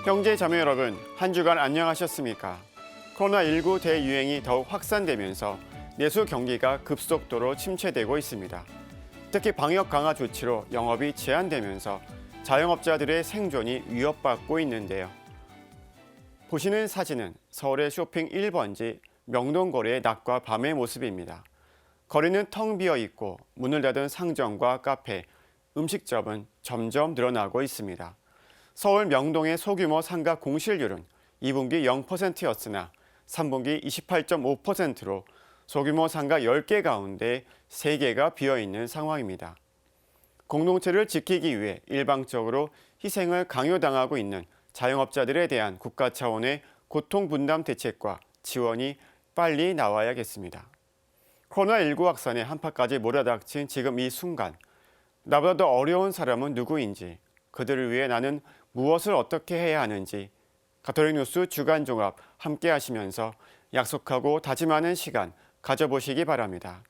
형제 자매 여러분, 한 주간 안녕하셨습니까? 코로나19 대유행이 더욱 확산되면서 내수 경기가 급속도로 침체되고 있습니다. 특히 방역 강화 조치로 영업이 제한되면서 자영업자들의 생존이 위협받고 있는데요. 보시는 사진은 서울의 쇼핑 1번지 명동거리의 낮과 밤의 모습입니다. 거리는 텅 비어 있고 문을 닫은 상점과 카페, 음식점은 점점 늘어나고 있습니다. 서울 명동의 소규모 상가 공실률은 2분기 0%였으나 3분기 28.5%로 소규모 상가 10개 가운데 3개가 비어있는 상황입니다. 공동체를 지키기 위해 일방적으로 희생을 강요당하고 있는 자영업자들에 대한 국가 차원의 고통분담 대책과 지원이 빨리 나와야겠습니다. 코로나19 확산의 한파까지 몰아닥친 지금 이 순간, 나보다 더 어려운 사람은 누구인지, 그들을 위해 나는 무엇을 어떻게 해야 하는지, 가톨릭 뉴스 주간 종합 함께 하시면서 약속하고 다짐하는 시간 가져보시기 바랍니다.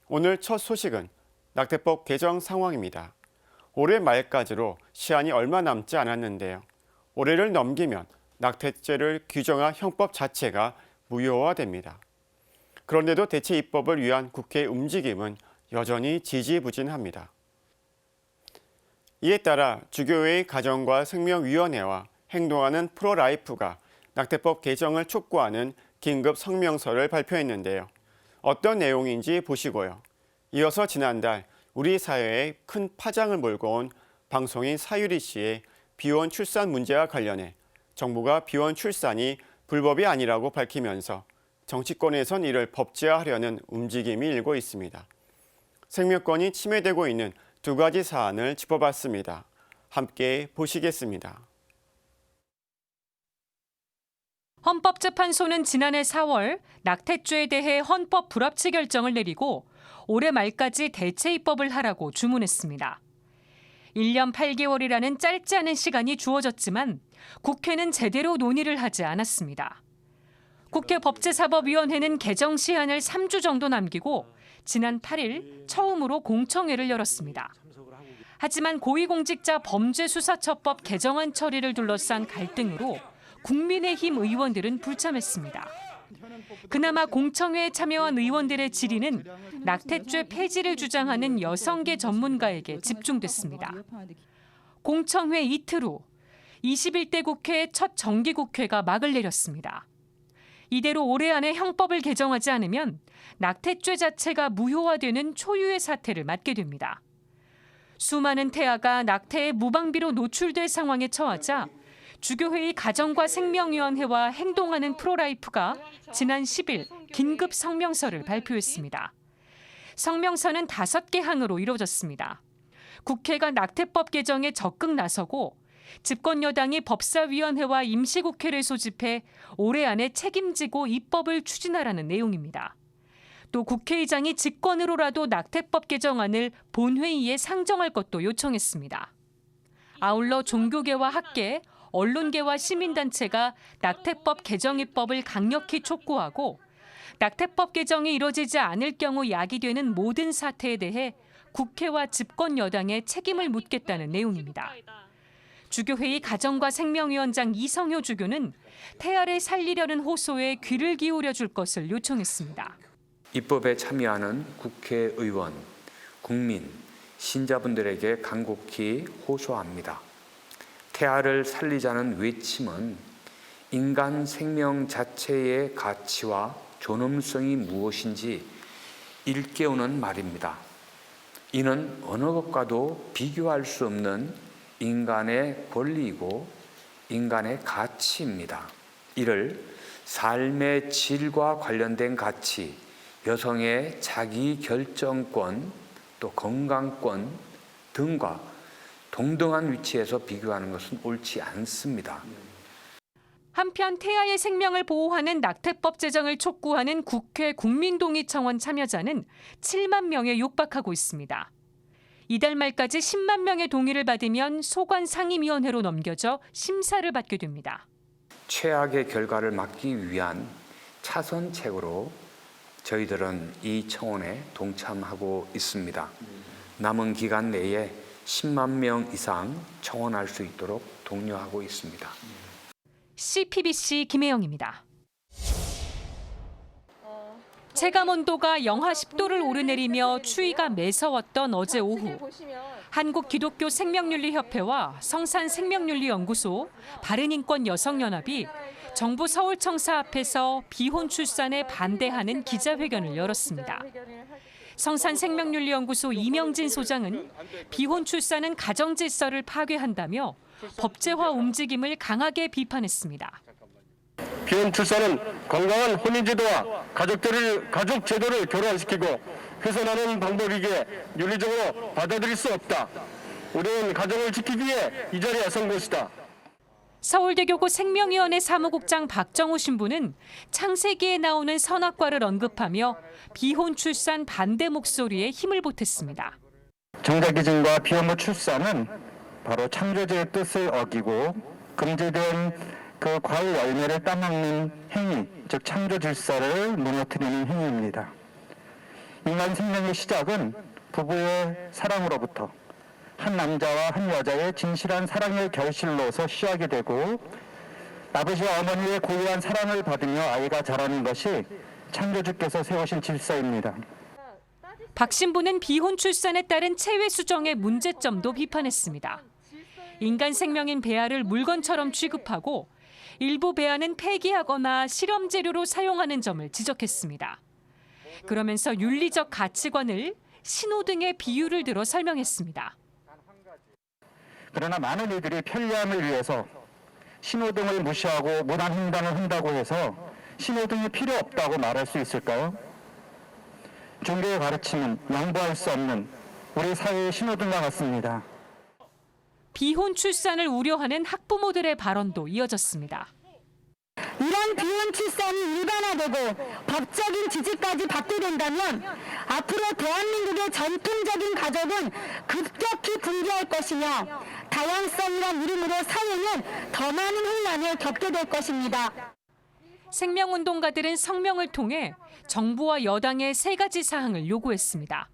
오늘 첫 소식은 낙태법 개정 상황입니다. 올해 말까지로 시한이 얼마 남지 않았는데요. 올해를 넘기면 낙태죄를 규정한 형법 자체가 무효화됩니다. 그런데도 대체 입법을 위한 국회의 움직임은 여전히 지지부진합니다. 이에 따라 주교회의 가정과 생명위원회와 행동하는 프로라이프가 낙태법 개정을 촉구하는 긴급 성명서를 발표했는데요. 어떤 내용인지 보시고요. 이어서 지난달 우리 사회에 큰 파장을 몰고 온 방송인 사유리 씨의 비혼 출산 문제와 관련해 정부가 비혼 출산이 불법이 아니라고 밝히면서 정치권에선 이를 법제화하려는 움직임이 일고 있습니다. 생명권이 침해되고 있는 두 가지 사안을 짚어봤습니다. 함께 보시겠습니다. 헌법재판소는 지난해 4월 낙태죄에 대해 헌법 불합치 결정을 내리고 올해 말까지 대체 입법을 하라고 주문했습니다. 1년 8개월이라는 짧지 않은 시간이 주어졌지만 국회는 제대로 논의를 하지 않았습니다. 국회 법제사법위원회는 개정 시한을 3주 정도 남기고 지난 8일 처음으로 공청회를 열었습니다. 하지만 고위공직자 범죄수사처법 개정안 처리를 둘러싼 갈등으로 국민의힘 의원들은 불참했습니다. 그나마 공청회에 참여한 의원들의 질의는 낙태죄 폐지를 주장하는 여성계 전문가에게 집중됐습니다. 공청회 이틀 후 21대 국회의 첫 정기국회가 막을 내렸습니다. 이대로 올해 안에 형법을 개정하지 않으면 낙태죄 자체가 무효화되는 초유의 사태를 맞게 됩니다. 수많은 태아가 낙태의 무방비로 노출될 상황에 처하자 주교회의 가정과 생명위원회와 행동하는 프로라이프가 지난 10일 긴급 성명서를 발표했습니다. 성명서는 5개 항으로 이루어졌습니다. 국회가 낙태법 개정에 적극 나서고 집권 여당이 법사위원회와 임시국회를 소집해 올해 안에 책임지고 입법을 추진하라는 내용입니다. 또 국회의장이 직권으로라도 낙태법 개정안을 본회의에 상정할 것도 요청했습니다. 아울러 종교계와 학계, 언론계와 시민단체가 낙태법 개정 입법을 강력히 촉구하고 낙태법 개정이 이뤄지지 않을 경우 야기되는 모든 사태에 대해 국회와 집권 여당에 책임을 묻겠다는 내용입니다. 주교회의 가정과 생명위원장 이성효 주교는 태아를 살리려는 호소에 귀를 기울여 줄 것을 요청했습니다. 입법에 참여하는 국회의원, 국민, 신자분들에게 간곡히 호소합니다. 태아를 살리자는 외침은 인간 생명 자체의 가치와 존엄성이 무엇인지 일깨우는 말입니다. 이는 어느 것과도 비교할 수 없는 인간의 권리이고 인간의 가치입니다. 이를 삶의 질과 관련된 가치, 여성의 자기 결정권, 또 건강권 등과 동등한 위치에서 비교하는 것은 옳지 않습니다. 한편 태아의 생명을 보호하는 낙태법 제정을 촉구하는 국회 국민동의청원 참여자는 7만 명에 육박하고 있습니다. 이달 말까지 10만 명의 동의를 받으면 소관상임위원회로 넘겨져 심사를 받게 됩니다. 최악의 결과를 막기 위한 차선책으로 저희들은 이 청원에 동참하고 있습니다. 남은 기간 내에 10만 명 이상 청원할 수 있도록 독려하고 있습니다. CPBC 김혜영입니다. 체감온도가 영하 10도를 오르내리며 추위가 매서웠던 어제 오후, 한국기독교생명윤리협회와 성산생명윤리연구소, 바른인권여성연합이 정부 서울청사 앞에서 비혼 출산에 반대하는 기자회견을 열었습니다. 성산생명윤리연구소 이명진 소장은 비혼 출산은 가정질서를 파괴한다며 법제화 움직임을 강하게 비판했습니다. 비혼 출산은 건강한 혼인제도와 가족 제도를 교란시키고 훼손하는 방법이기에 윤리적으로 받아들일 수 없다. 우리는 가정을 지키기 위해 이 자리에 선 것이다. 서울대교구 생명위원회 사무국장 박정우 신부는 창세기에 나오는 선악과를 언급하며 비혼 출산 반대 목소리에 힘을 보탰습니다. 정자기증과 비혼모 출산은 바로 창조주의 뜻을 어기고 금지된 그 과의 열매를 따먹는 행위, 즉 창조 질서를 무너뜨리는 행위입니다. 인간 생명의 시작은 부부의 사랑으로부터 한 남자와 한 여자의 진실한 사랑의 결실로서 시작이 되고 아버지와 어머니의 고유한 사랑을 받으며 아이가 자라는 것이 창조주께서 세우신 질서입니다. 박 신부는 비혼 출산에 따른 체외 수정의 문제점도 비판했습니다. 인간 생명인 배아를 물건처럼 취급하고 일부 배아는 폐기하거나 실험 재료로 사용하는 점을 지적했습니다. 그러면서 윤리적 가치관을 신호등의 비유를 들어 설명했습니다. 그러나 많은 이들이 편리함을 위해서 신호등을 무시하고 무단 횡단을 한다고 해서 신호등이 필요 없다고 말할 수 있을까요? 종교의 가르침은 양보할 수 없는 우리 사회의 신호등과 같습니다. 비혼 출산을 우려하는 학부모들의 발언도 이어졌습니다. 이런 비혼 출산이 일반화되고 법적인 지지까지 받게 된다면 앞으로 대한민국의 전통적인 가족은 급격히 붕괴할 것이며 다양성이란 이름으로 사회는 더 많은 혼란을 겪게 될 것입니다. 생명운동가들은 성명을 통해 정부와 여당의 세 가지 사항을 요구했습니다.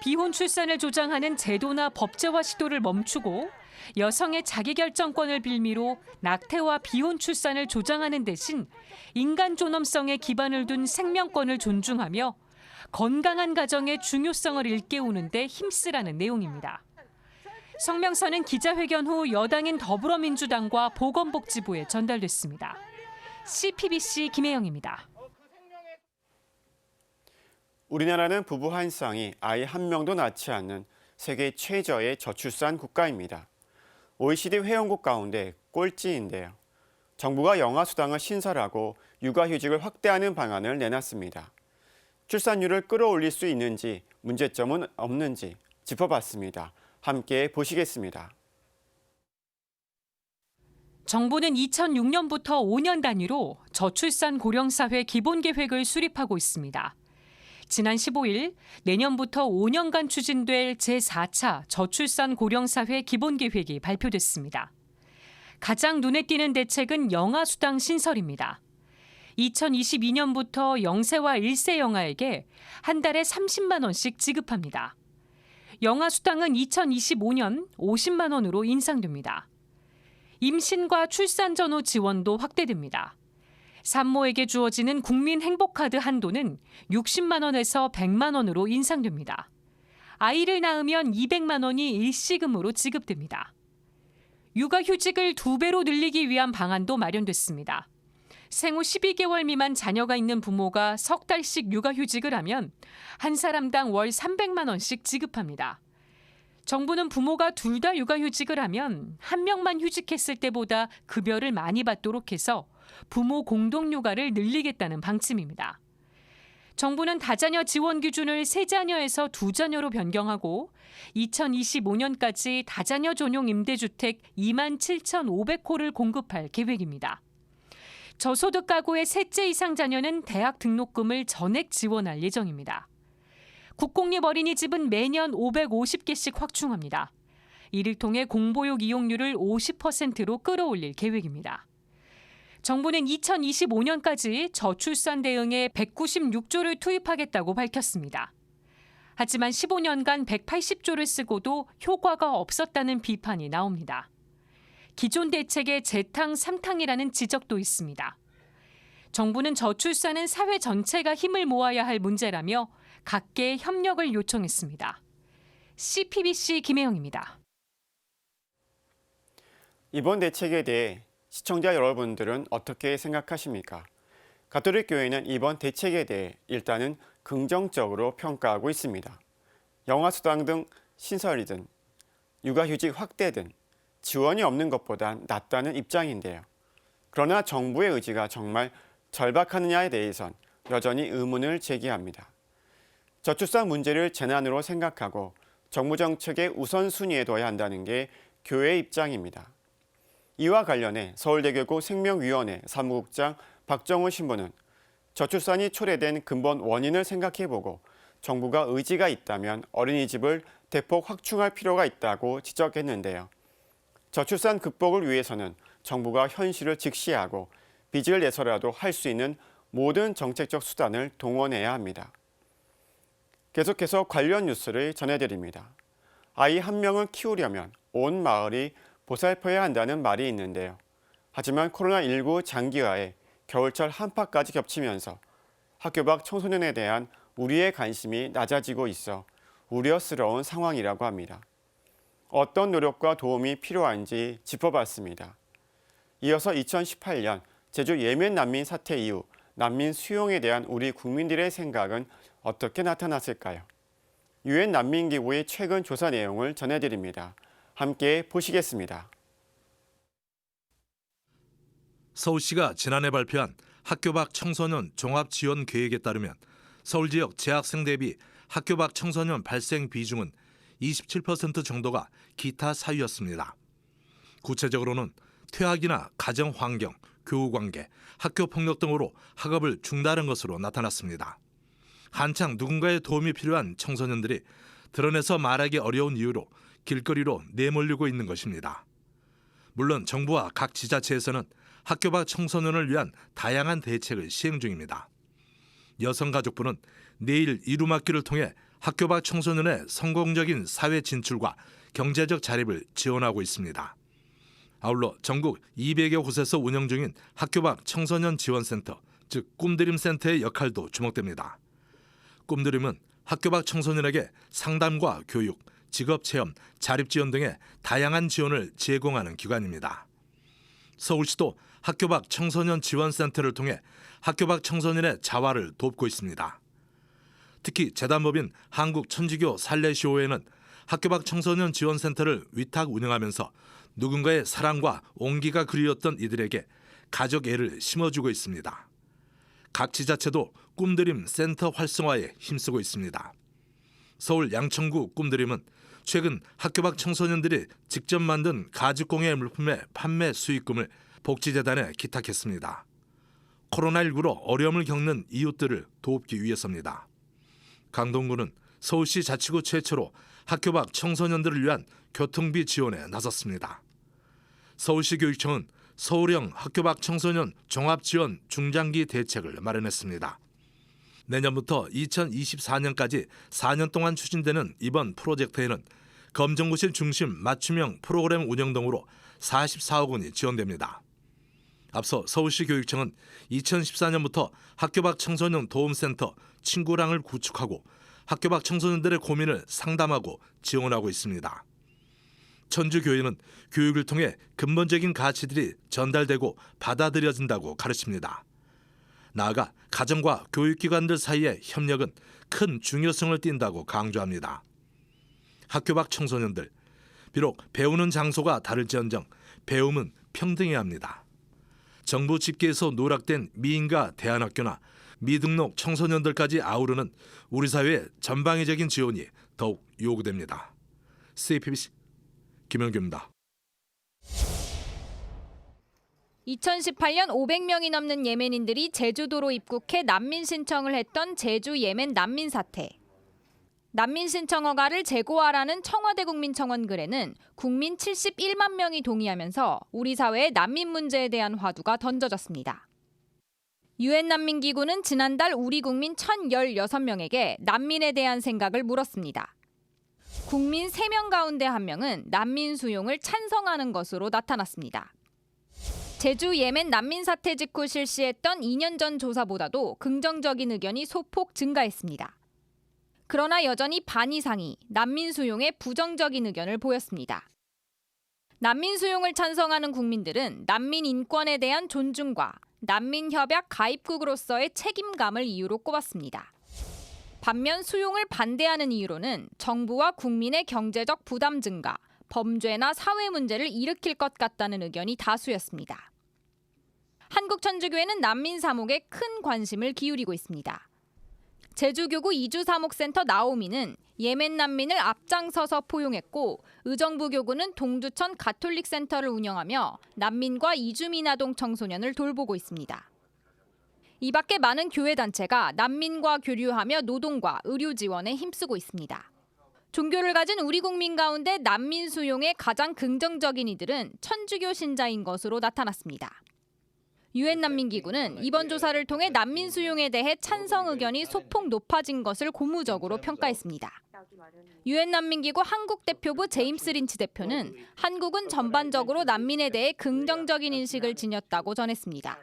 비혼 출산을 조장하는 제도나 법제화 시도를 멈추고 여성의 자기결정권을 빌미로 낙태와 비혼 출산을 조장하는 대신 인간 존엄성에 기반을 둔 생명권을 존중하며 건강한 가정의 중요성을 일깨우는 데 힘쓰라는 내용입니다. 성명서는 기자회견 후 여당인 더불어민주당과 보건복지부에 전달됐습니다. CPBC 김혜영입니다. 우리나라는 부부 한 쌍이 아이 한 명도 낳지 않는 세계 최저의 저출산 국가입니다. OECD 회원국 가운데 꼴찌인데요. 정부가 영아수당을 신설하고 육아휴직을 확대하는 방안을 내놨습니다. 출산율을 끌어올릴 수 있는지 문제점은 없는지 짚어봤습니다. 함께 보시겠습니다. 정부는 2006년부터 5년 단위로 저출산 고령사회 기본계획을 수립하고 있습니다. 지난 15일 내년부터 5년간 추진될 제4차 저출산 고령사회 기본계획이 발표됐습니다. 가장 눈에 띄는 대책은 영아수당 신설입니다. 2022년부터 0세와 1세 영아에게 한 달에 30만 원씩 지급합니다. 영아수당은 2025년 50만 원으로 인상됩니다. 임신과 출산 전후 지원도 확대됩니다. 산모에게 주어지는 국민행복카드 한도는 60만 원에서 100만 원으로 인상됩니다. 아이를 낳으면 200만 원이 일시금으로 지급됩니다. 육아휴직을 2배로 늘리기 위한 방안도 마련됐습니다. 생후 12개월 미만 자녀가 있는 부모가 석 달씩 육아휴직을 하면 한 사람당 월 300만 원씩 지급합니다. 정부는 부모가 둘 다 육아휴직을 하면 한 명만 휴직했을 때보다 급여를 많이 받도록 해서 부모 공동육아를 늘리겠다는 방침입니다. 정부는 다자녀 지원 기준을 3자녀에서 2자녀로 변경하고 2025년까지 다자녀 전용 임대주택 27,500호를 공급할 계획입니다. 저소득 가구의 셋째 이상 자녀는 대학 등록금을 전액 지원할 예정입니다. 국공립 어린이집은 매년 550개씩 확충합니다. 이를 통해 공보육 이용률을 50%로 끌어올릴 계획입니다. 정부는 2025년까지 저출산 대응에 196조를 투입하겠다고 밝혔습니다. 하지만 15년간 180조를 쓰고도 효과가 없었다는 비판이 나옵니다. 기존 대책의 재탕, 삼탕이라는 지적도 있습니다. 정부는 저출산은 사회 전체가 힘을 모아야 할 문제라며 각계의 협력을 요청했습니다. CPBC 김혜영입니다. 이번 대책에 대해 시청자 여러분들은 어떻게 생각하십니까? 가톨릭 교회는 이번 대책에 대해 일단은 긍정적으로 평가하고 있습니다. 영아수당 등 신설이든 육아휴직 확대든 지원이 없는 것보단 낫다는 입장인데요. 그러나 정부의 의지가 정말 절박하느냐에 대해선 여전히 의문을 제기합니다. 저출산 문제를 재난으로 생각하고 정부 정책의 우선순위에 둬야 한다는 게 교회의 입장입니다. 이와 관련해 서울대교구 생명위원회 사무국장 박정우 신부는 저출산이 초래된 근본 원인을 생각해보고 정부가 의지가 있다면 어린이집을 대폭 확충할 필요가 있다고 지적했는데요. 저출산 극복을 위해서는 정부가 현실을 직시하고 빚을 내서라도 할 수 있는 모든 정책적 수단을 동원해야 합니다. 계속해서 관련 뉴스를 전해드립니다. 아이 한 명을 키우려면 온 마을이 보살펴야 한다는 말이 있는데요. 하지만 코로나19 장기화에 겨울철 한파까지 겹치면서 학교 밖 청소년에 대한 우리의 관심이 낮아지고 있어 우려스러운 상황이라고 합니다. 어떤 노력과 도움이 필요한지 짚어봤습니다. 이어서 2018년 제주 예멘 난민 사태 이후 난민 수용에 대한 우리 국민들의 생각은 어떻게 나타났을까요? 유엔 난민기구의 최근 조사 내용을 전해드립니다. 함께 보시겠습니다. 서울시가 지난해 발표한 학교 밖 청소년 종합 지원 계획에 따르면 서울 지역 재학생 대비 학교 밖 청소년 발생 비중은 27% 정도가 기타 사유였습니다. 구체적으로는 퇴학이나 가정 환경, 교우 관계, 학교 폭력 등으로 학업을 중단한 것으로 나타났습니다. 한창 누군가의 도움이 필요한 청소년들이 드러내서 말하기 어려운 이유로 길거리로 내몰리고 있는 것입니다. 물론 정부와 각 지자체에서는 학교 밖 청소년을 위한 다양한 대책을 시행 중입니다. 여성가족부는 내일 이루막기를 통해 학교 밖 청소년의 성공적인 사회 진출과 경제적 자립을 지원하고 있습니다. 아울러 전국 200여 곳에서 운영 중인 학교 밖 청소년 지원센터, 즉 꿈드림 센터의 역할도 주목됩니다. 꿈드림은 학교 밖 청소년에게 상담과 교육, 직업체험, 자립지원 등의 다양한 지원을 제공하는 기관입니다. 서울시도 학교 밖 청소년 지원센터를 통해 학교 밖 청소년의 자활을 돕고 있습니다. 특히 재단법인 한국천주교 살레시오회는 학교 밖 청소년 지원센터를 위탁 운영하면서 누군가의 사랑과 온기가 그리웠던 이들에게 가족애를 심어주고 있습니다. 각 지자체도 꿈드림 센터 활성화에 힘쓰고 있습니다. 서울 양천구 꿈드림은 최근 학교 밖 청소년들이 직접 만든 가죽공예 물품의 판매 수익금을 복지재단에 기탁했습니다. 코로나19로 어려움을 겪는 이웃들을 돕기 위해서입니다. 강동구는 서울시 자치구 최초로 학교 밖 청소년들을 위한 교통비 지원에 나섰습니다. 서울시 교육청은 서울형 학교 밖 청소년 종합지원 중장기 대책을 마련했습니다. 내년부터 2024년까지 4년 동안 추진되는 이번 프로젝트에는 검정고실 중심 맞춤형 프로그램 운영 등으로 44억 원이 지원됩니다. 앞서 서울시 교육청은 2014년부터 학교 밖 청소년 도움센터 친구랑을 구축하고 학교 밖 청소년들의 고민을 상담하고 지원하고 있습니다. 천주교회는 교육을 통해 근본적인 가치들이 전달되고 받아들여진다고 가르칩니다. 나아가 가정과 교육기관들 사이의 협력은 큰 중요성을 띈다고 강조합니다. 학교 밖 청소년들, 비록 배우는 장소가 다를지언정 배움은 평등해야 합니다. 정부 집계에서 누락된 미인가 대안학교나 미등록 청소년들까지 아우르는 우리 사회의 전방위적인 지원이 더욱 요구됩니다. CPBC 김영규입니다. 2018년 500명이 넘는 예멘인들이 제주도로 입국해 난민 신청을 했던 제주 예멘 난민 사태. 난민 신청 허가를 재고하라는 청와대 국민청원 글에는 국민 71만 명이 동의하면서 우리 사회의 난민 문제에 대한 화두가 던져졌습니다. 유엔 난민기구는 지난달 우리 국민 1,016명에게 난민에 대한 생각을 물었습니다. 국민 3명 가운데 1명은 난민 수용을 찬성하는 것으로 나타났습니다. 제주 예멘 난민 사태 직후 실시했던 2년 전 조사보다도 긍정적인 의견이 소폭 증가했습니다. 그러나 여전히 반 이상이 난민 수용에 부정적인 의견을 보였습니다. 난민 수용을 찬성하는 국민들은 난민 인권에 대한 존중과 난민협약 가입국으로서의 책임감을 이유로 꼽았습니다. 반면 수용을 반대하는 이유로는 정부와 국민의 경제적 부담 증가, 범죄나 사회 문제를 일으킬 것 같다는 의견이 다수였습니다. 한국천주교회는 난민 사목에 큰 관심을 기울이고 있습니다. 제주교구 이주사목센터 나오미는 예멘 난민을 앞장서서 포용했고 의정부 교구는 동두천 가톨릭센터를 운영하며 난민과 이주민 아동 청소년을 돌보고 있습니다. 이 밖에 많은 교회 단체가 난민과 교류하며 노동과 의료 지원에 힘쓰고 있습니다. 종교를 가진 우리 국민 가운데 난민 수용에 가장 긍정적인 이들은 천주교 신자인 것으로 나타났습니다. 유엔 난민기구는 이번 조사를 통해 난민 수용에 대해 찬성 의견이 소폭 높아진 것을 고무적으로 평가했습니다. 유엔 난민기구 한국대표부 제임스 린치 대표는 한국은 전반적으로 난민에 대해 긍정적인 인식을 지녔다고 전했습니다.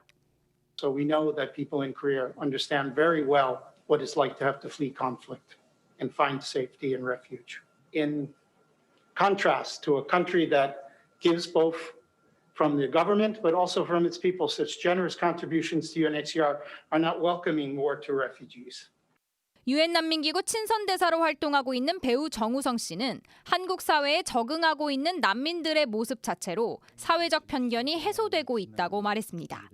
So we know that people in Korea understand very well what it's like to have to flee conflict and find safety and refuge. In contrast to a country that gives both from the government but also from its people such generous contributions to UNHCR are not welcoming more to refugees. 유엔 난민기구 친선대사로 활동하고 있는 배우 정우성 씨는 한국 사회에 적응하고 있는 난민들의 모습 자체로 사회적 편견이 해소되고 있다고 말했습니다.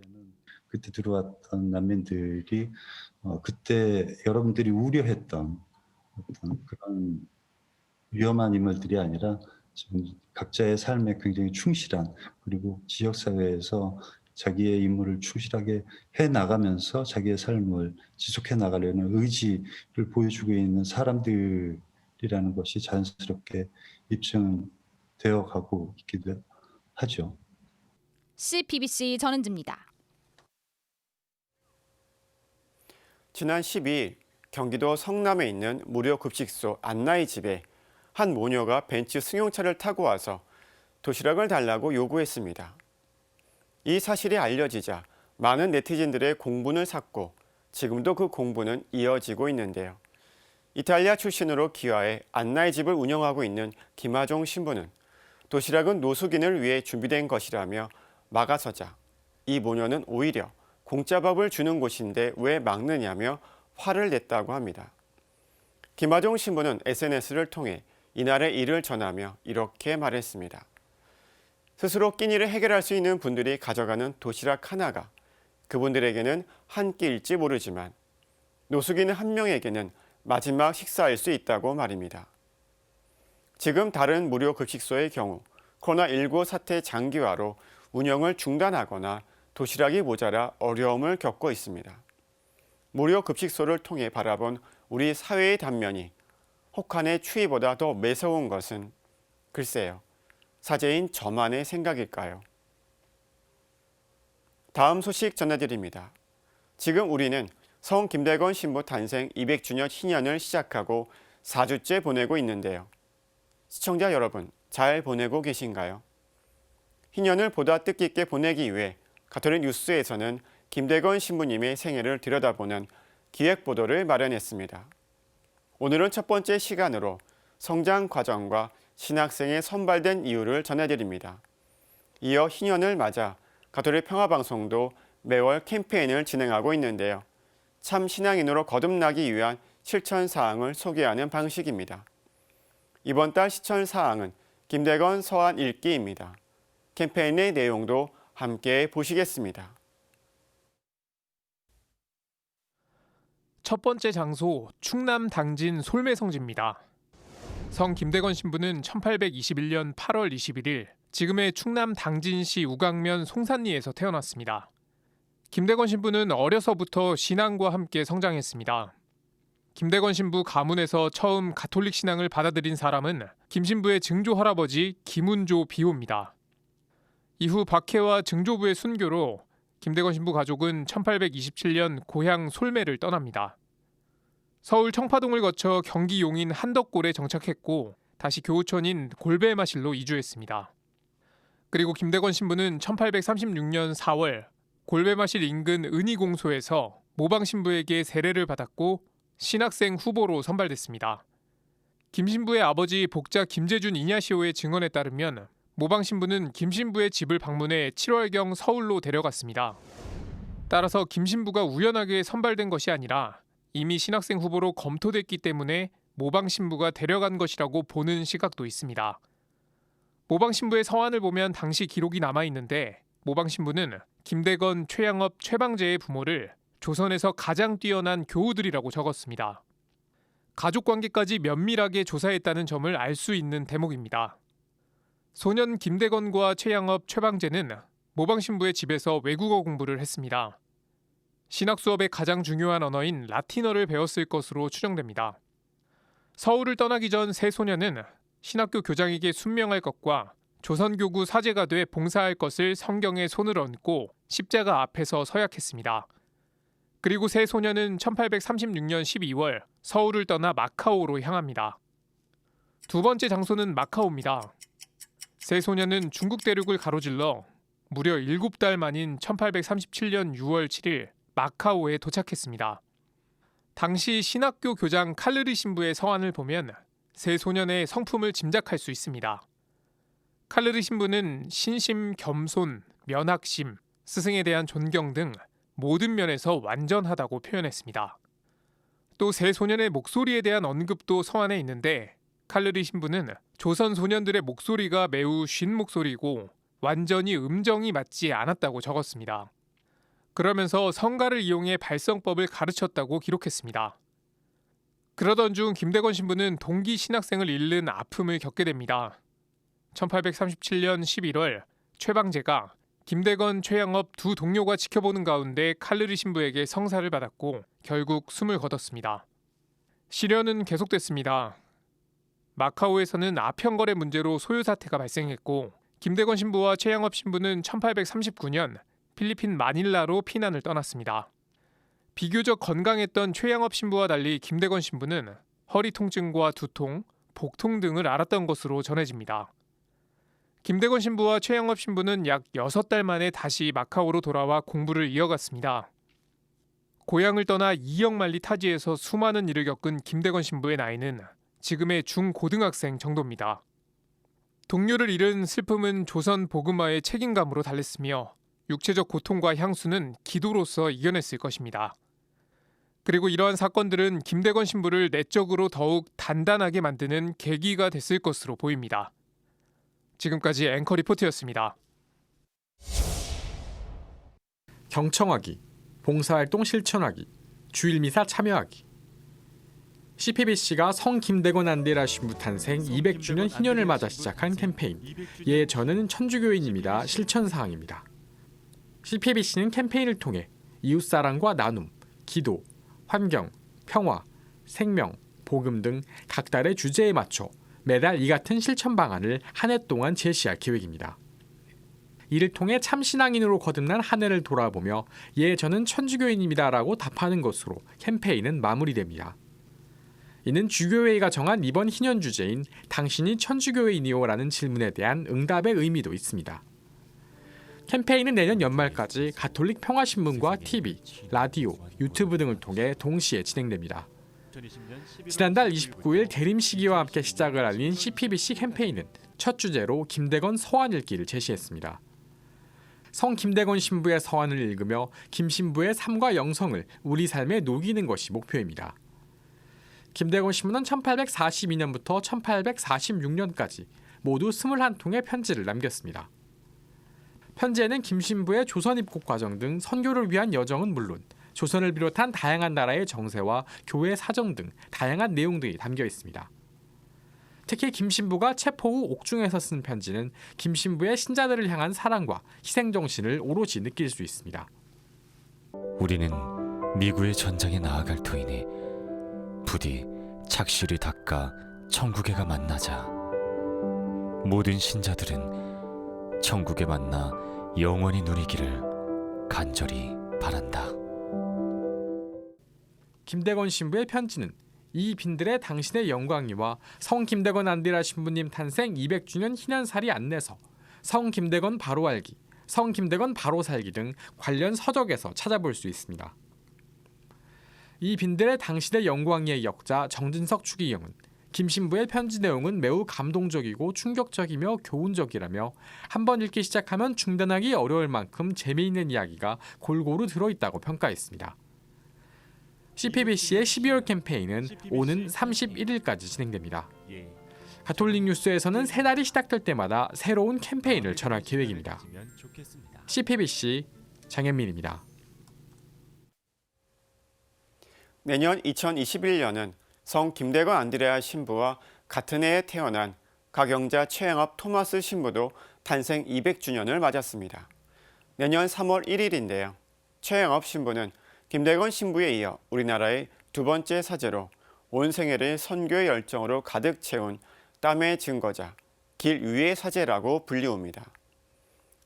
그때 들어왔던 난민들이 그때 여러분들이 우려했던 어떤 그런 위험한 인물들이 아니라 지금 각자의 삶에 굉장히 충실한 그리고 지역사회에서 자기의 임무를 충실하게 해나가면서 자기의 삶을 지속해 나가려는 의지를 보여주고 있는 사람들이라는 것이 자연스럽게 입증되어 가고 있기도 하죠. CBBC 전은지입니다. 지난 12일 경기도 성남에 있는 무료 급식소 안나의 집에 한 모녀가 벤츠 승용차를 타고 와서 도시락을 달라고 요구했습니다. 이 사실이 알려지자 많은 네티즌들의 공분을 샀고 지금도 그 공분은 이어지고 있는데요. 이탈리아 출신으로 귀화해 안나의 집을 운영하고 있는 김하종 신부는 도시락은 노숙인을 위해 준비된 것이라며 막아서자 이 모녀는 오히려 공짜 밥을 주는 곳인데 왜 막느냐며 화를 냈다고 합니다. 김하종 신부는 SNS를 통해 이날의 일을 전하며 이렇게 말했습니다. 스스로 끼니를 해결할 수 있는 분들이 가져가는 도시락 하나가 그분들에게는 한 끼일지 모르지만 노숙인 한 명에게는 마지막 식사일 수 있다고 말입니다. 지금 다른 무료 급식소의 경우 코로나19 사태 장기화로 운영을 중단하거나 도시락이 모자라 어려움을 겪고 있습니다. 무료 급식소를 통해 바라본 우리 사회의 단면이 혹한의 추위보다 더 매서운 것은 글쎄요, 사제인 저만의 생각일까요? 다음 소식 전해드립니다. 지금 우리는 성 김대건 신부 탄생 200주년 희년을 시작하고 4주째 보내고 있는데요. 시청자 여러분, 잘 보내고 계신가요? 희년을 보다 뜻깊게 보내기 위해 가톨릭 뉴스에서는 김대건 신부님의 생애를 들여다보는 기획보도를 마련했습니다. 오늘은 첫 번째 시간으로 성장 과정과 신학생의 선발된 이유를 전해드립니다. 이어 희년을 맞아 가톨릭 평화방송도 매월 캠페인을 진행하고 있는데요. 참 신앙인으로 거듭나기 위한 실천사항을 소개하는 방식입니다. 이번 달 실천사항은 김대건 서한 읽기입니다. 캠페인의 내용도 함께 보시겠습니다. 첫 번째 장소 충남 당진 솔매성지입니다. 성 김대건 신부는 1821년 8월 21일 지금의 충남 당진시 우강면 송산리에서 태어났습니다. 김대건 신부는 어려서부터 신앙과 함께 성장했습니다. 김대건 신부 가문에서 처음 가톨릭 신앙을 받아들인 사람은 김 신부의 증조 할아버지 김운조 비호입니다. 이후 박해와 증조부의 순교로 김대건 신부 가족은 1827년 고향 솔매를 떠납니다. 서울 청파동을 거쳐 경기 용인 한덕골에 정착했고 다시 교우천인 골배마실로 이주했습니다. 그리고 김대건 신부는 1836년 4월 골배마실 인근 은희공소에서 모방 신부에게 세례를 받았고 신학생 후보로 선발됐습니다. 김 신부의 아버지 복자 김재준 이냐시오의 증언에 따르면 모방 신부는 김 신부의 집을 방문해 7월경 서울로 데려갔습니다. 따라서 김 신부가 우연하게 선발된 것이 아니라 이미 신학생 후보로 검토됐기 때문에 모방 신부가 데려간 것이라고 보는 시각도 있습니다. 모방 신부의 서한을 보면 당시 기록이 남아 있는데 모방 신부는 김대건, 최양업, 최방재의 부모를 조선에서 가장 뛰어난 교우들이라고 적었습니다. 가족 관계까지 면밀하게 조사했다는 점을 알 수 있는 대목입니다. 소년 김대건과 최양업, 최방재는 모방 신부의 집에서 외국어 공부를 했습니다. 신학 수업의 가장 중요한 언어인 라틴어를 배웠을 것으로 추정됩니다. 서울을 떠나기 전 세 소녀는 신학교 교장에게 순명할 것과 조선교구 사제가 돼 봉사할 것을 성경에 손을 얹고 십자가 앞에서 서약했습니다. 그리고 세 소녀는 1836년 12월 서울을 떠나 마카오로 향합니다. 두 번째 장소는 마카오입니다. 세 소녀는 중국 대륙을 가로질러 무려 7달 만인 1837년 6월 7일 마카오에 도착했습니다. 당시 신학교 교장 칼르리 신부의 서한을 보면 세 소년의 성품을 짐작할 수 있습니다. 칼르리 신부는 신심, 겸손, 면학심, 스승에 대한 존경 등 모든 면에서 완전하다고 표현했습니다. 또 세 소년의 목소리에 대한 언급도 서한에 있는데 칼르리 신부는 조선 소년들의 목소리가 매우 쉰 목소리고 완전히 음정이 맞지 않았다고 적었습니다. 그러면서 성가를 이용해 발성법을 가르쳤다고 기록했습니다. 그러던 중 김대건 신부는 동기 신학생을 잃는 아픔을 겪게 됩니다. 1837년 11월 최방재가 김대건, 최양업 두 동료가 지켜보는 가운데 칼르리 신부에게 성사를 받았고 결국 숨을 거뒀습니다. 시련은 계속됐습니다. 마카오에서는 아편거래 문제로 소요 사태가 발생했고 김대건 신부와 최양업 신부는 1839년 필리핀 마닐라로 피난을 떠났습니다. 비교적 건강했던 최양업 신부와 달리 김대건 신부는 허리 통증과 두통, 복통 등을 앓았던 것으로 전해집니다. 김대건 신부와 최양업 신부는 약 6달 만에 다시 마카오로 돌아와 공부를 이어갔습니다. 고향을 떠나 2억 만리 타지에서 수많은 일을 겪은 김대건 신부의 나이는 지금의 중고등학생 정도입니다. 동료를 잃은 슬픔은 조선 복음화의 책임감으로 달랬으며 육체적 고통과 향수는 기도로서 이겨냈을 것입니다. 그리고 이러한 사건들은 김대건 신부를 내적으로 더욱 단단하게 만드는 계기가 됐을 것으로 보입니다. 지금까지 앵커 리포트였습니다. 경청하기, 봉사활동 실천하기, 주일미사 참여하기. CPBC가 성 김대건 안데라 신부 탄생 200주년 희년을 맞아 시작한 캠페인 예 저는 천주교인입니다 실천사항입니다. CPBC는 캠페인을 통해 이웃사랑과 나눔, 기도, 환경, 평화, 생명, 복음 등 각 달의 주제에 맞춰 매달 이 같은 실천 방안을 한 해 동안 제시할 계획입니다. 이를 통해 참신앙인으로 거듭난 한 해를 돌아보며 예 저는 천주교인입니다라고 답하는 것으로 캠페인은 마무리됩니다. 이는 주교회의가 정한 이번 희년 주제인 당신이 천주교인이요라는 질문에 대한 응답의 의미도 있습니다. 캠페인은 내년 연말까지 가톨릭 평화신문과 TV, 라디오, 유튜브 등을 통해 동시에 진행됩니다. 지난달 29일 대림 시기와 함께 시작을 알린 CPBC 캠페인은 첫 주제로 김대건 서한 읽기를 제시했습니다. 성 김대건 신부의 서한을 읽으며 김 신부의 삶과 영성을 우리 삶에 녹이는 것이 목표입니다. 김대건 신부는 1842년부터 1846년까지 모두 21통의 편지를 남겼습니다. 편지에는 김 신부의 조선 입국 과정 등 선교를 위한 여정은 물론 조선을 비롯한 다양한 나라의 정세와 교회 사정 등 다양한 내용들이 담겨 있습니다. 특히 김 신부가 체포 후 옥중에서 쓴 편지는 김 신부의 신자들을 향한 사랑과 희생 정신을 오롯이 느낄 수 있습니다. 우리는 미국의 전장에 나아갈 터이니 부디 착실히 닦아 천국에가 만나자. 모든 신자들은 천국에 만나 영원히 누리기를 간절히 바란다. 김대건 신부의 편지는 이 빈들의 당신의 영광이와 성 김대건 안디라 신부님 탄생 200주년 희년살이 안내서, 성 김대건 바로 알기, 성 김대건 바로 살기 등 관련 서적에서 찾아볼 수 있습니다. 이 빈들의 당신의 영광의 역자 정진석 추기경은 김 신부의 편지 내용은 매우 감동적이고 충격적이며 교훈적이라며 한번 읽기 시작하면 중단하기 어려울 만큼 재미있는 이야기가 골고루 들어있다고 평가했습니다. CPBC의 12월 캠페인은 오는 31일까지 진행됩니다. 가톨릭 뉴스에서는 새날이 시작될 때마다 새로운 캠페인을 전할 계획입니다. CPBC 장현민입니다. 내년 2021년은 성 김대건 안드레아 신부와 같은 해에 태어난 가경자 최양업 토마스 신부도 탄생 200주년을 맞았습니다. 내년 3월 1일인데요. 최양업 신부는 김대건 신부에 이어 우리나라의 두 번째 사제로 온 생애를 선교의 열정으로 가득 채운 땀의 증거자, 길 위의 사제라고 불리웁니다.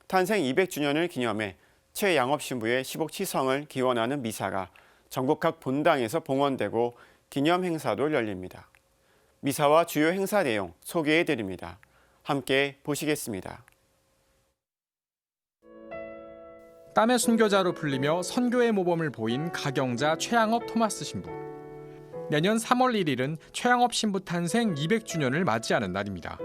탄생 200주년을 기념해 최양업 신부의 10억 치성을 기원하는 미사가 전국 각 본당에서 봉헌되고 기념 행사도 열립니다. 미사와 주요 행사 내용 소개해드립니다. 함께 보시겠습니다. 땀의 순교자로 불리며 선교의 모범을 보인 가경자 최양업 토마스 신부. 내년 3월 1일은 최양업 신부 탄생 200주년을 맞이하는 날입니다.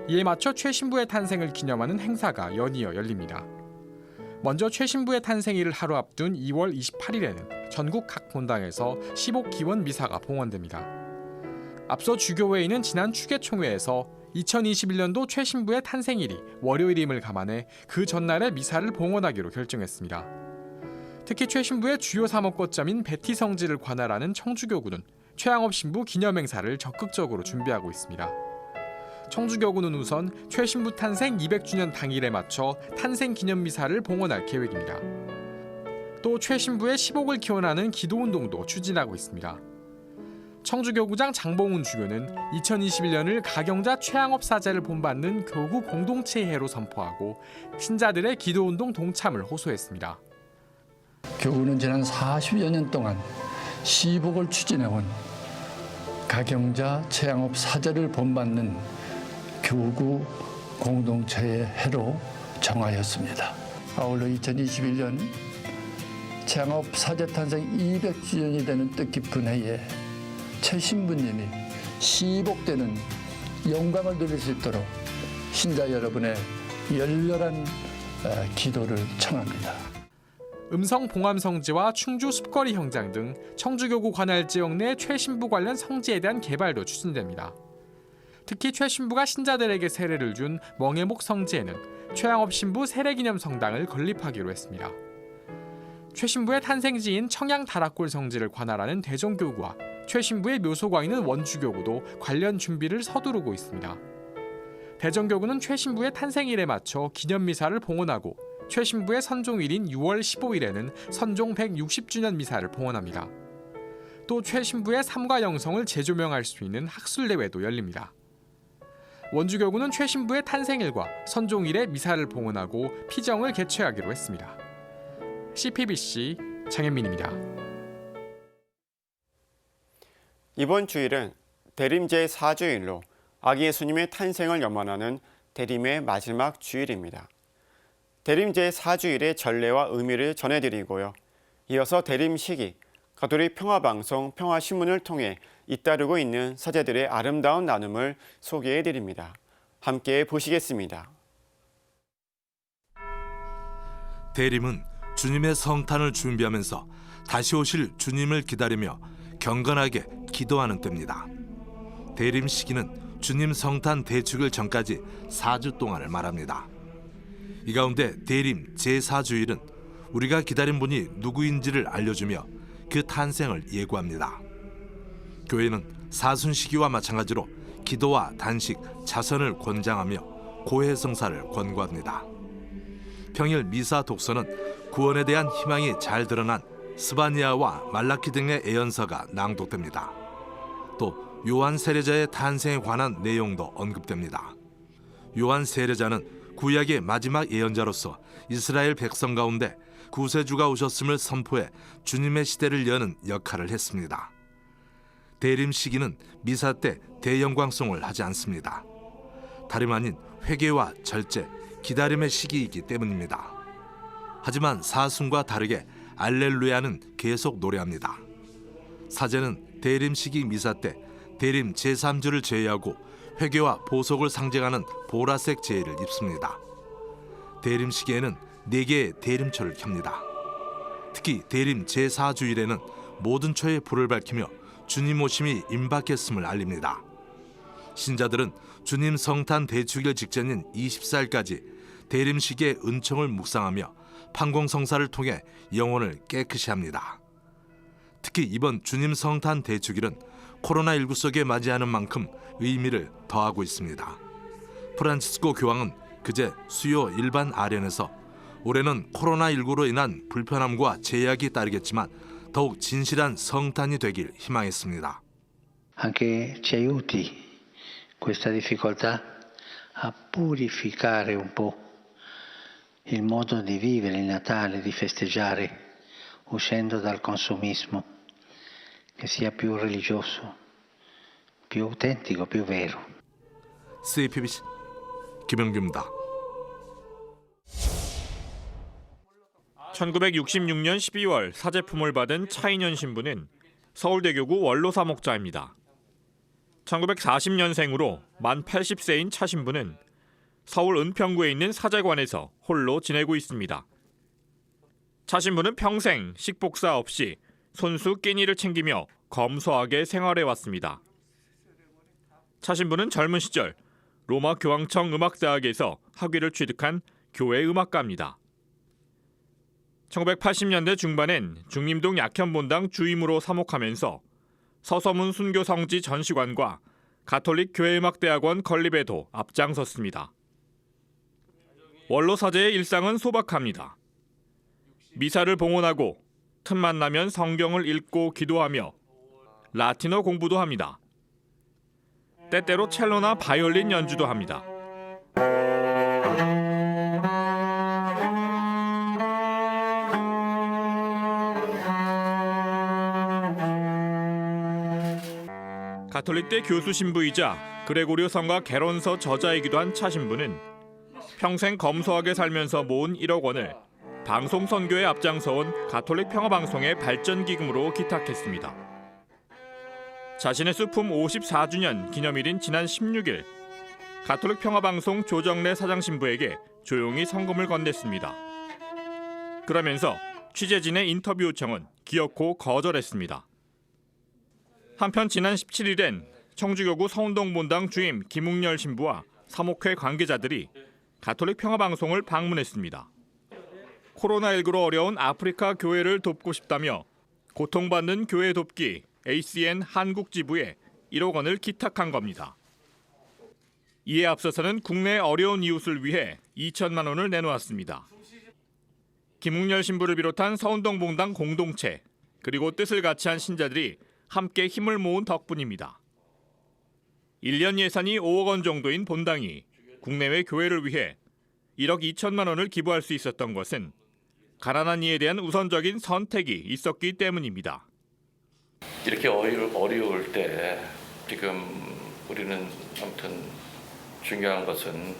이에 맞춰 최 신부의 탄생을 기념하는 행사가 연이어 열립니다. 먼저 최 신부의 탄생일을 하루 앞둔 2월 28일에는 전국 각 본당에서 15기원 미사가 봉헌됩니다. 앞서 주교회의는 지난 추계총회에서 2021년도 최 신부의 탄생일이 월요일임을 감안해 그 전날에 미사를 봉헌하기로 결정했습니다. 특히 최 신부의 주요 사목거점인 베티 성지를 관할하는 청주교구는 최양업 신부 기념 행사를 적극적으로 준비하고 있습니다. 청주교구는 우선 최 신부 탄생 200주년 당일에 맞춰 탄생 기념 미사를 봉헌할 계획입니다. 또 최 신부의 10억을 기원하는 기도운동도 추진하고 있습니다. 청주교구장 장봉훈 주교는 2021년을 가경자 최양업 사제를 본받는 교구 공동체 해로 선포하고 신자들의 기도운동 동참을 호소했습니다. 교구는 지난 40여 년 동안 시복을 추진해온 가경자 최양업 사제를 본받는 교구 공동체의 해로 정하였습니다. 아울러 2021년 최양업 사제 탄생 200주년이 되는 뜻깊은 해에 최 신부님이 시복되는 영광을 누릴 수 있도록 신자 여러분의 열렬한 기도를 청합니다. 음성 봉암 성지와 충주 숲거리 형장 등 청주교구 관할 지역 내 최 신부 관련 성지에 대한 개발도 추진됩니다. 특히 최 신부가 신자들에게 세례를 준 멍해목 성지에는 최양업 신부 세례기념 성당을 건립하기로 했습니다. 최 신부의 탄생지인 청양 다락골 성지를 관할하는 대종교구와 최 신부의 묘소가 있는 원주교구도 관련 준비를 서두르고 있습니다. 대종교구는 최 신부의 탄생일에 맞춰 기념미사를 봉헌하고 최 신부의 선종일인 6월 15일에는 선종 160주년 미사를 봉헌합니다. 또 최 신부의 삶과 영성을 재조명할 수 있는 학술대회도 열립니다. 원주교구는 최 신부의 탄생일과 선종일에 미사를 봉헌하고 피정을 개최하기로 했습니다. CPBC 장현민입니다. 이번 주일은 대림 제4주일로 아기 예수님의 탄생을 염원하는 대림의 마지막 주일입니다. 대림 제4주일의 전례와 의미를 전해드리고요. 이어서 대림 시기, 가톨릭 평화방송 평화신문을 통해 잇따르고 있는 사제들의 아름다운 나눔을 소개해드립니다. 함께 보시겠습니다. 대림은 주님의 성탄을 준비하면서 다시 오실 주님을 기다리며 경건하게 기도하는 때입니다. 대림 시기는 주님 성탄 대축일 전까지 4주 동안을 말합니다. 이 가운데 대림 제4주일은 우리가 기다린 분이 누구인지를 알려주며 그 탄생을 예고합니다. 교회는 사순 시기와 마찬가지로 기도와 단식, 자선을 권장하며 고해성사를 권고합니다. 평일 미사 독서는 구원에 대한 희망이 잘 드러난 스바니아와 말라키 등의 애연서가 낭독됩니다. 또 요한 세례자의 탄생에 관한 내용도 언급됩니다. 요한 세례자는 구약의 마지막 예언자로서 이스라엘 백성 가운데 구세주가 오셨음을 선포해 주님의 시대를 여는 역할을 했습니다. 대림 시기는 미사 때 대영광송을 하지 않습니다. 다름 아닌 회개와 절제, 기다림의 시기이기 때문입니다. 하지만 사순과 다르게 알렐루야는 계속 노래합니다. 사제는 대림 시기 미사 때 대림 제3주를 제외하고 회개와 보속을 상징하는 보라색 제의를 입습니다. 대림 시기에는 4개의 대림초를 켭니다. 특히 대림 제4주일에는 모든 초에 불을 밝히며 주님 오심이 임박했음을 알립니다. 신자들은 주님 성탄 대축일 직전인 24일까지 대림 시기의 은총을 묵상하며 판공성사를 통해 영혼을 깨끗이 합니다. 특히 이번 주님 성탄 대축일은 코로나19 속에 맞이하는 만큼 의미를 더하고 있습니다. 프란치스코 교황은 그제 수요 일반 아련에서 올해는 코로나19로 인한 불편함과 제약이 따르겠지만 더욱 진실한 성탄이 되길 희망했습니다. Anche ci aiuti questa difficoltà a purificare un po' il modo di vivere il Natale, di festeggiare, uscendo dal consumismo, che sia più religioso, più autentico, più vero. CPBC 김영규입니다. 1966년 12월 사제품을 받은 차인현 신부는 서울대교구 원로사 목자입니다. 1940년생으로 만 80세인 차 신부는 서울 은평구에 있는 사제관에서 홀로 지내고 있습니다. 차 신부는 평생 식복사 없이 손수 끼니를 챙기며 검소하게 생활해왔습니다. 차 신부는 젊은 시절 로마 교황청 음악대학에서 학위를 취득한 교회 음악가입니다. 1980년대 중반엔 중림동 약현본당 주임으로 사목하면서 서서문 순교 성지 전시관과 가톨릭 교회음악대학원 건립에도 앞장섰습니다. 원로 사제의 일상은 소박합니다. 미사를 봉헌하고 틈만 나면 성경을 읽고 기도하며 라틴어 공부도 합니다. 때때로 첼로나 바이올린 연주도 합니다. 가톨릭대 교수 신부이자 그레고리오 성가 개론서 저자이기도 한 차 신부는 평생 검소하게 살면서 모은 1억 원을 방송 선교에 앞장서온 가톨릭 평화방송의 발전 기금으로 기탁했습니다. 자신의 수품 54주년 기념일인 지난 16일 가톨릭 평화방송 조정래 사장 신부에게 조용히 성금을 건넸습니다. 그러면서 취재진의 인터뷰 요청은 기어코 거절했습니다. 한편 지난 17일엔 청주교구 서운동본당 주임 김웅열 신부와 사목회 관계자들이 가톨릭 평화방송을 방문했습니다. 코로나19로 어려운 아프리카 교회를 돕고 싶다며 고통받는 교회 돕기 ACN 한국지부에 1억 원을 기탁한 겁니다. 이에 앞서서는 국내 어려운 이웃을 위해 2천만 원을 내놓았습니다. 김웅열 신부를 비롯한 서운동본당 공동체 그리고 뜻을 같이 한 신자들이 함께 힘을 모은 덕분입니다. 1년 예산이 5억 원 정도인 본당이 국내외 교회를 위해 1억 2천만 원을 기부할 수 있었던 것은 가난한 이에 대한 우선적인 선택이 있었기 때문입니다. 이렇게 어려울 때 지금 우리는 아무튼 중요한 것은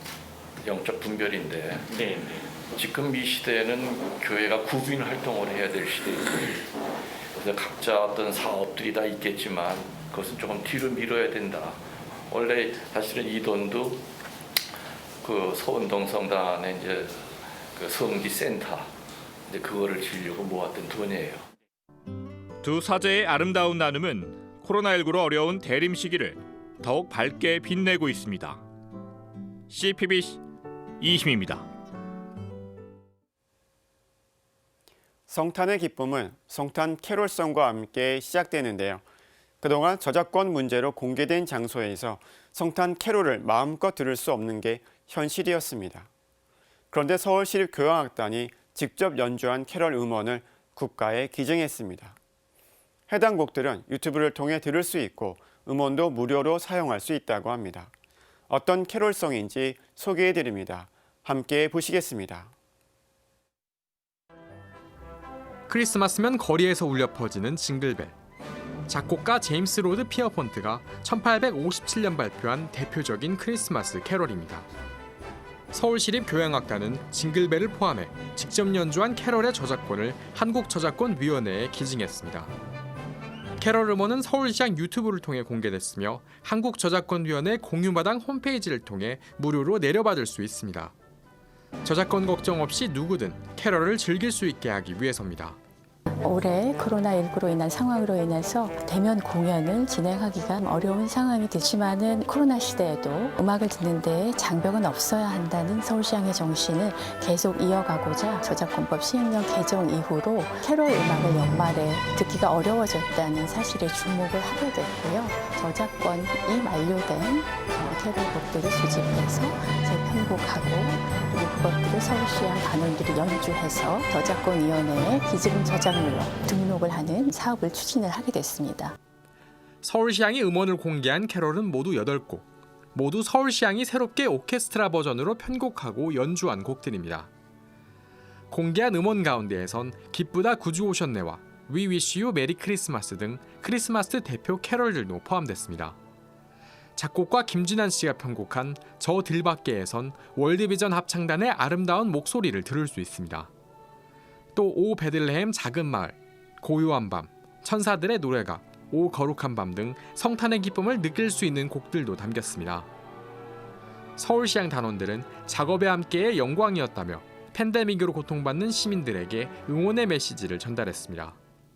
영적 분별인데 지금 이 시대에는 교회가 구빈 활동을 해야 될 시대입니다. 그래서 각자 어떤 사업들이 다 있겠지만 그것은 조금 뒤로 미뤄야 된다. 원래 사실은 이 돈도 그 서운동 성당에 이제 그 성지 센터 이제 그거를 지으려고 모았던 돈이에요. 두 사제의 아름다운 나눔은 코로나19로 어려운 대림 시기를 더욱 밝게 빛내고 있습니다. CPBC 이희임입니다. 성탄의 기쁨은 성탄 캐롤송과 함께 시작되는데요. 그동안 저작권 문제로 공개된 장소에서 성탄 캐롤을 마음껏 들을 수 없는 게 현실이었습니다. 그런데 서울시립교향악단이 직접 연주한 캐롤 음원을 국가에 기증했습니다. 해당 곡들은 유튜브를 통해 들을 수 있고 음원도 무료로 사용할 수 있다고 합니다. 어떤 캐롤송인지 소개해드립니다. 함께 보시겠습니다. 크리스마스면 거리에서 울려 퍼지는 징글벨. 작곡가 제임스 로드 피어폰트가 1857년 발표한 대표적인 크리스마스 캐럴입니다. 서울시립교향악단은 징글벨을 포함해 직접 연주한 캐럴의 저작권을 한국저작권위원회에 기증했습니다. 캐럴 음원은 서울시장 유튜브를 통해 공개됐으며 한국저작권위원회 공유마당 홈페이지를 통해 무료로 내려받을 수 있습니다. 저작권 걱정 없이 누구든 캐럴을 즐길 수 있게 하기 위해서입니다. 올해 코로나19로 인한 상황으로 인해서 대면 공연을 진행하기가 어려운 상황이 되지만은 코로나 시대에도 음악을 듣는 데 장벽은 없어야 한다는 서울시장의 정신을 계속 이어가고자 저작권법 시행령 개정 이후로 캐럴 음악을 연말에 듣기가 어려워졌다는 사실에 주목을 하게 됐고요. 저작권이 만료된 캐럴곡들을 수집해서 재편곡하고 그리고 그것들을 서울시장 단원들이 연주해서 저작권위원회에 기증 저작물로 등록을 하는 사업을 추진을 하게 됐습니다. 서울시향이 음원을 공개한 캐럴은 모두 8곡. 모두 서울시향이 새롭게 오케스트라 버전으로 편곡하고 연주한 곡들입니다. 공개한 음원 가운데에선 기쁘다 구주 오셨네와 We Wish You 메리 크리스마스 등 크리스마스 대표 캐럴들도 포함됐습니다. 작곡가 김진환 씨가 편곡한 저 들밖에에선 월드비전 합창단의 아름다운 목소리를 들을 수 있습니다. 또 오 베들레헴 작은 마을, 고요한 밤, 천사들의 노래가, 오 거룩한 밤 등 성탄의 기쁨을 느낄 수 있는 곡들도 담겼습니다. 서울시향 단원들은 작업에 함께의 영광이었다며 팬데믹으로 고통받는 시민들에게 응원의 메시지를 전달했습니다.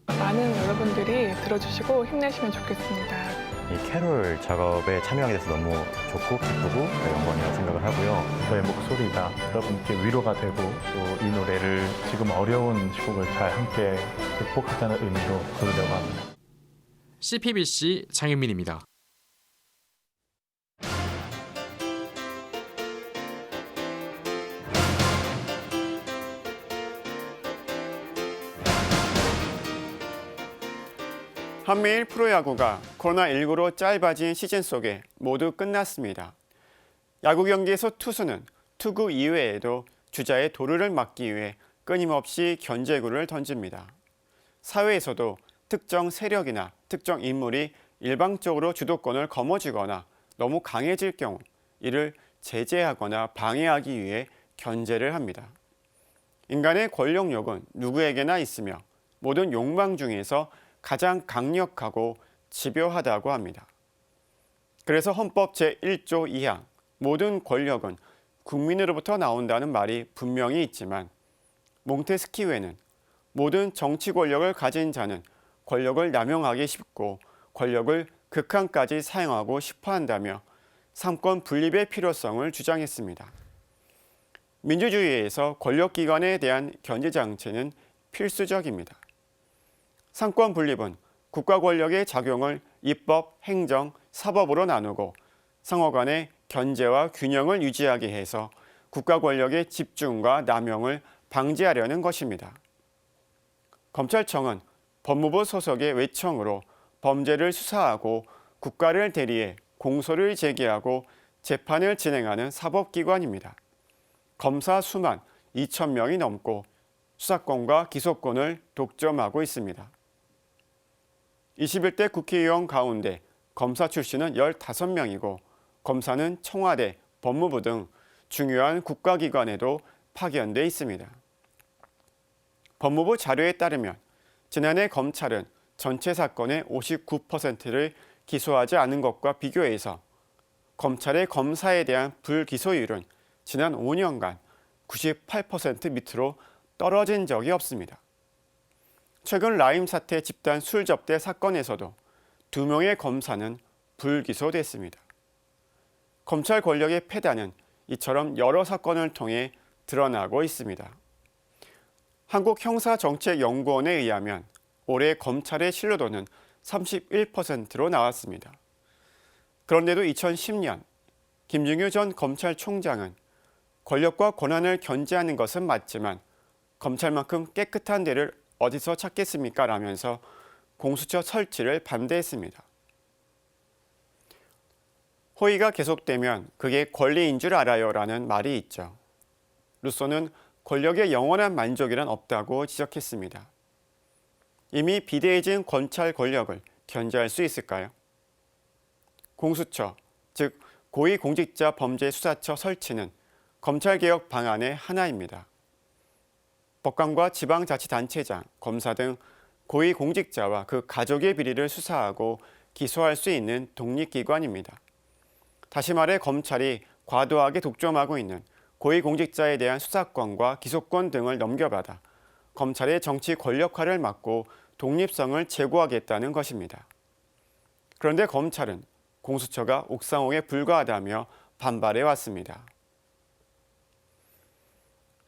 많은 여러분들이 들어주시고 힘내시면 좋겠습니다. 이 캐롤 작업에 참여하게 돼서 너무 좋고 기쁘고 영광이라고 생각을 하고요. 저의 목소리가 여러분께 위로가 되고 또 이 노래를 지금 어려운 시국을 잘 함께 극복하자는 의미로 부르려고 합니다. CPBC 장윤민입니다. 한미일 프로야구가 코로나19로 짧아진 시즌 속에 모두 끝났습니다. 야구 경기에서 투수는 투구 이외에도 주자의 도루를 막기 위해 끊임없이 견제구를 던집니다. 사회에서도 특정 세력이나 특정 인물이 일방적으로 주도권을 거머쥐거나 너무 강해질 경우 이를 제재하거나 방해하기 위해 견제를 합니다. 인간의 권력욕은 누구에게나 있으며 모든 욕망 중에서 가장 강력하고 집요하다고 합니다. 그래서 헌법 제1조 2항 모든 권력은 국민으로부터 나온다는 말이 분명히 있지만 몽테스키웨는 모든 정치 권력을 가진 자는 권력을 남용하기 쉽고 권력을 극한까지 사용하고 싶어 한다며 삼권 분립의 필요성을 주장했습니다. 민주주의에서 권력기관에 대한 견제 장치는 필수적입니다. 삼권 분립은 국가 권력의 작용을 입법, 행정, 사법으로 나누고 상호 간의 견제와 균형을 유지하게 해서 국가 권력의 집중과 남용을 방지하려는 것입니다. 검찰청은 법무부 소속의 외청으로 범죄를 수사하고 국가를 대리해 공소를 제기하고 재판을 진행하는 사법기관입니다. 검사 수만 2,000명이 넘고 수사권과 기소권을 독점하고 있습니다. 21대 국회의원 가운데 검사 출신은 15명이고 검사는 청와대, 법무부 등 중요한 국가기관에도 파견돼 있습니다. 법무부 자료에 따르면 지난해 검찰은 전체 사건의 59%를 기소하지 않은 것과 비교해서 검찰의 검사에 대한 불기소율은 지난 5년간 98% 밑으로 떨어진 적이 없습니다. 최근 라임 사태 집단 술 접대 사건에서도 2명의 검사는 불기소됐습니다. 검찰 권력의 폐단은 이처럼 여러 사건을 통해 드러나고 있습니다. 한국형사정책연구원에 의하면 올해 검찰의 신뢰도는 31%로 나왔습니다. 그런데도 2010년 김중규 전 검찰총장은 권력과 권한을 견제하는 것은 맞지만 검찰만큼 깨끗한 데를 어디서 찾겠습니까? 라면서 공수처 설치를 반대했습니다. 호의가 계속되면 그게 권리인 줄 알아요 라는 말이 있죠. 루소는 권력의 영원한 만족이란 없다고 지적했습니다. 이미 비대해진 검찰 권력을 견제할 수 있을까요? 공수처, 즉 고위공직자범죄수사처 설치는 검찰개혁 방안의 하나입니다. 법관과 지방자치단체장, 검사 등 고위공직자와 그 가족의 비리를 수사하고 기소할 수 있는 독립기관입니다. 다시 말해 검찰이 과도하게 독점하고 있는 고위공직자에 대한 수사권과 기소권 등을 넘겨받아 검찰의 정치 권력화를 막고 독립성을 제고하겠다는 것입니다. 그런데 검찰은 공수처가 옥상옥에 불과하다며 반발해 왔습니다.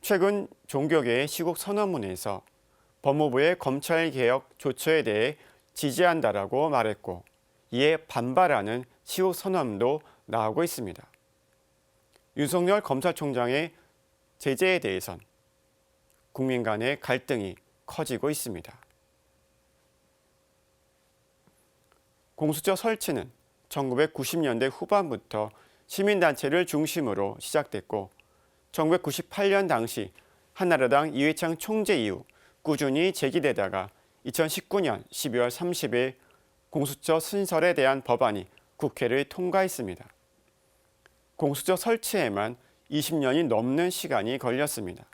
최근 종교계의 시국 선언문에서 법무부의 검찰개혁 조처에 대해 지지한다라고 말했고 이에 반발하는 시국 선언도 나오고 있습니다. 윤석열 검찰총장의 제재에 대해선 국민 간의 갈등이 커지고 있습니다. 공수처 설치는 1990년대 후반부터 시민단체를 중심으로 시작됐고 1998년 당시 한나라당 이회창 총재 이후 꾸준히 제기되다가 2019년 12월 30일 공수처 신설에 대한 법안이 국회를 통과했습니다. 공수처 설치에만 20년이 넘는 시간이 걸렸습니다.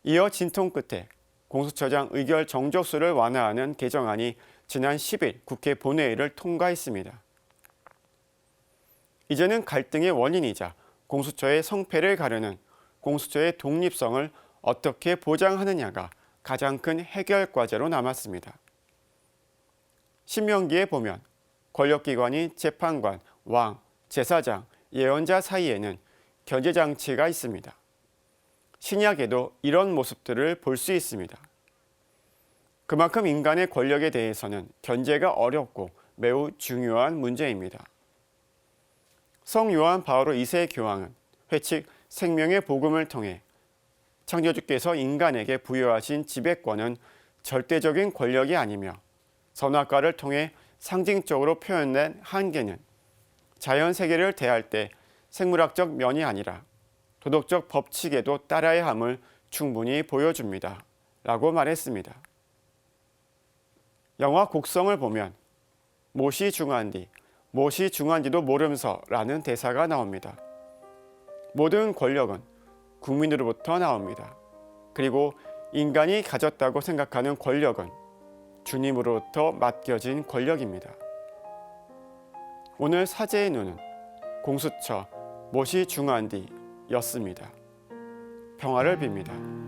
이어 진통 끝에 공수처장 의결 정족수를 완화하는 개정안이 지난 10일 국회 본회의를 통과했습니다. 이제는 갈등의 원인이자 공수처의 성패를 가르는 공수처의 독립성을 어떻게 보장하느냐가 가장 큰 해결 과제로 남았습니다. 신명기에 보면 권력기관인 재판관, 왕, 제사장, 예언자 사이에는 견제장치가 있습니다. 신약에도 이런 모습들을 볼 수 있습니다. 그만큼 인간의 권력에 대해서는 견제가 어렵고 매우 중요한 문제입니다. 성 요한 바오로 2세 교황은 회칙 생명의 복음을 통해 창조주께서 인간에게 부여하신 지배권은 절대적인 권력이 아니며 선악과를 통해 상징적으로 표현된 한계는 자연 세계를 대할 때 생물학적 면이 아니라 도덕적 법칙에도 따라야 함을 충분히 보여줍니다. 라고 말했습니다. 영화 곡성을 보면 못이 중한디, 못이 중한지도 모름서라는 대사가 나옵니다. 모든 권력은 국민으로부터 나옵니다. 그리고 인간이 가졌다고 생각하는 권력은 주님으로부터 맡겨진 권력입니다. 오늘 사제의 눈은 공수처 못이 중한디였습니다. 평화를 빕니다.